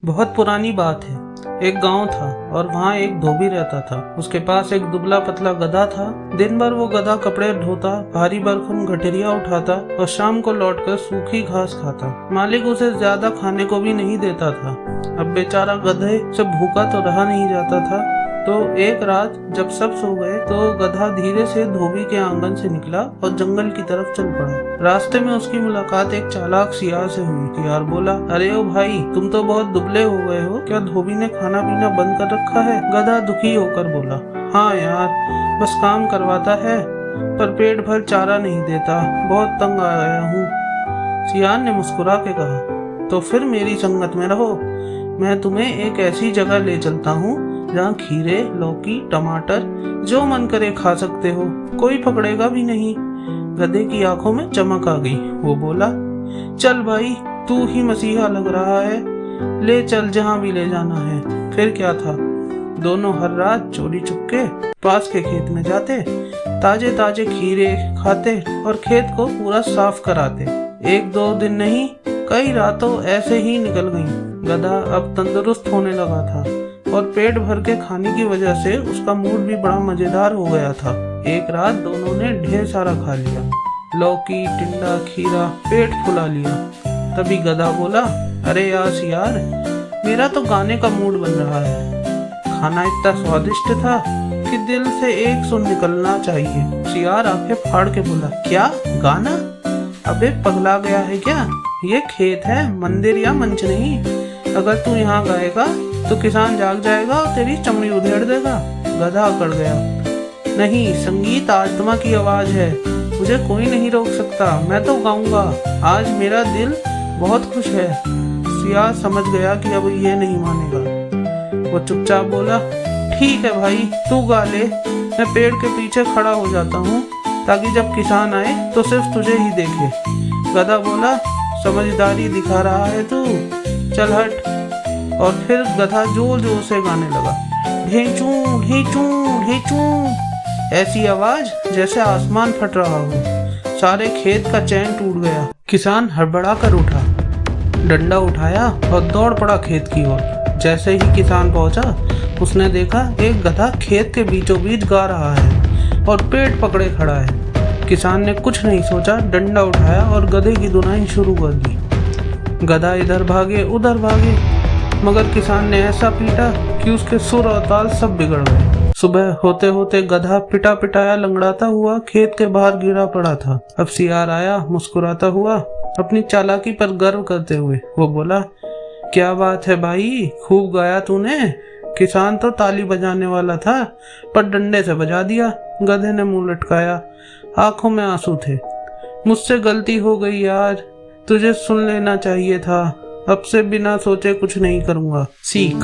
बहुत पुरानी बात है। एक गांव था और वहाँ एक धोबी रहता था। उसके पास एक दुबला पतला गधा था। दिन भर वो गधा कपड़े धोता, भारी भरकम गठरिया उठाता और शाम को लौटकर सूखी घास खाता। मालिक उसे ज्यादा खाने को भी नहीं देता था। अब बेचारा गधे से भूखा तो रहा नहीं जाता था। तो एक रात जब सब सो गए तो गधा धीरे से धोबी के आंगन से निकला और जंगल की तरफ चल पड़ा। रास्ते में उसकी मुलाकात एक चालाक सियार से हुई। सियार बोला, अरे ओ भाई, तुम तो बहुत दुबले हो गए हो, क्या धोबी ने खाना पीना बंद कर रखा है? गधा दुखी होकर बोला, हाँ यार, बस काम करवाता है पर पेट भर चारा नहीं देता, बहुत तंग आ गया हूँ। सियार ने मुस्कुरा के कहा, तो फिर मेरी संगत में रहो, मैं तुम्हें एक ऐसी जगह ले चलता हूँ जहाँ खीरे, लौकी, टमाटर जो मन करे खा सकते हो, कोई पकड़ेगा भी नहीं। गधे की आंखों में चमक आ गई। वो बोला, चल भाई, तू ही मसीहा लग रहा है, ले चल जहाँ भी ले जाना है। फिर क्या था, दोनों हर रात चोरी चुपके पास के खेत में जाते, ताजे ताजे खीरे खाते और खेत को पूरा साफ कराते। एक दो दिन नहीं, कई रातों ऐसे ही निकल गईं। गधा अब तंदुरुस्त होने लगा था और पेट भर के खाने की वजह से उसका मूड भी बड़ा मजेदार हो गया था। एक रात दोनों ने ढेर सारा खा लिया, लौकी, टिंडा, खीरा, पेट फुला लिया। तभी गधा बोला, अरे यार, मेरा तो गाने का मूड बन रहा है। खाना इतना स्वादिष्ट था कि दिल से एक सुर निकलना चाहिए। सियार आंखें फाड़ के बोला, क्या गाना? अबे पगला गया है क्या? ये खेत है, मंदिर या मंच नहीं। अगर तू यहाँ गाएगा तो किसान जाग जाएगा और तेरी चमड़ी उधेड़ देगा। गधा अकड़ गया, नहीं, संगीत आत्मा की आवाज है, मुझे कोई नहीं रोक सकता, मैं तो गाऊंगा, आज मेरा दिल बहुत खुश है। सियार समझ गया कि अब ये नहीं मानेगा। वो चुपचाप बोला, ठीक है भाई, तू गा ले, मैं पेड़ के पीछे खड़ा हो जाता हूँ ताकि जब किसान आए तो सिर्फ तुझे ही देखे। गधा बोला, समझदारी दिखा रहा है तू, चल हट। और फिर गधा जोर जोर से गाने लगा, ढेंचू ढेंचू ढेंचू, ऐसी आवाज जैसे आसमान फट रहा हो। सारे खेत का चैन टूट गया। किसान हड़बड़ा कर उठा, डंडा उठाया और दौड़ पड़ा खेत की ओर। जैसे ही किसान पहुंचा, उसने देखा एक गधा खेत के बीचों बीच गा रहा है और पेट पकड़े खड़ा है। किसान ने कुछ नहीं सोचा, डंडा उठाया और गधे की धुनाई शुरू कर दी। गधा इधर भागे उधर भागे, मगर किसान ने ऐसा पीटा कि उसके सुर और ताल सब बिगड़ गए। सुबह होते होते गधा पिटा पिटाया लंगड़ाता हुआ खेत के बाहर गिरा पड़ा था। अब सियार आया मुस्कुराता हुआ, अपनी चालाकी पर गर्व करते हुए। वो बोला, क्या बात है भाई, खूब गाया तूने। किसान तो ताली बजाने वाला था पर डंडे से बजा दिया। गधे ने मुंह लटकाया, आंखों में आंसू थे। मुझसे गलती हो गई यार, तुझे सुन लेना चाहिए था, अब से बिना सोचे कुछ नहीं करूँगा। सीख,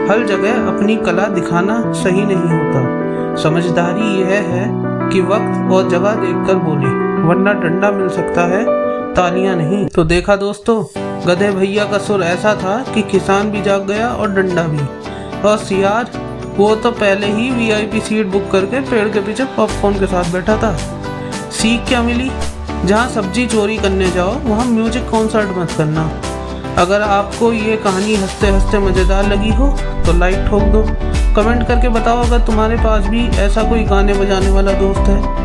हर जगह अपनी कला दिखाना सही नहीं होता। समझदारी यह है कि वक्त और जगह देखकर बोले, वरना डंडा मिल सकता है, तालियां नहीं। तो देखा दोस्तों, गधे भैया का सुर ऐसा था कि किसान भी जाग गया और डंडा भी। और सियार, वो तो पहले ही VIP सीट बुक करके पेड़ के पीछे पॉपकॉर्न के साथ बैठा था। सीख क्या मिली? जहाँ सब्जी चोरी करने जाओ वहाँ म्यूजिक कॉन्सर्ट मत करना। अगर आपको ये कहानी हंसते हंसते मज़ेदार लगी हो तो लाइक ठोक दो। कमेंट करके बताओ अगर तुम्हारे पास भी ऐसा कोई गाने बजाने वाला दोस्त है।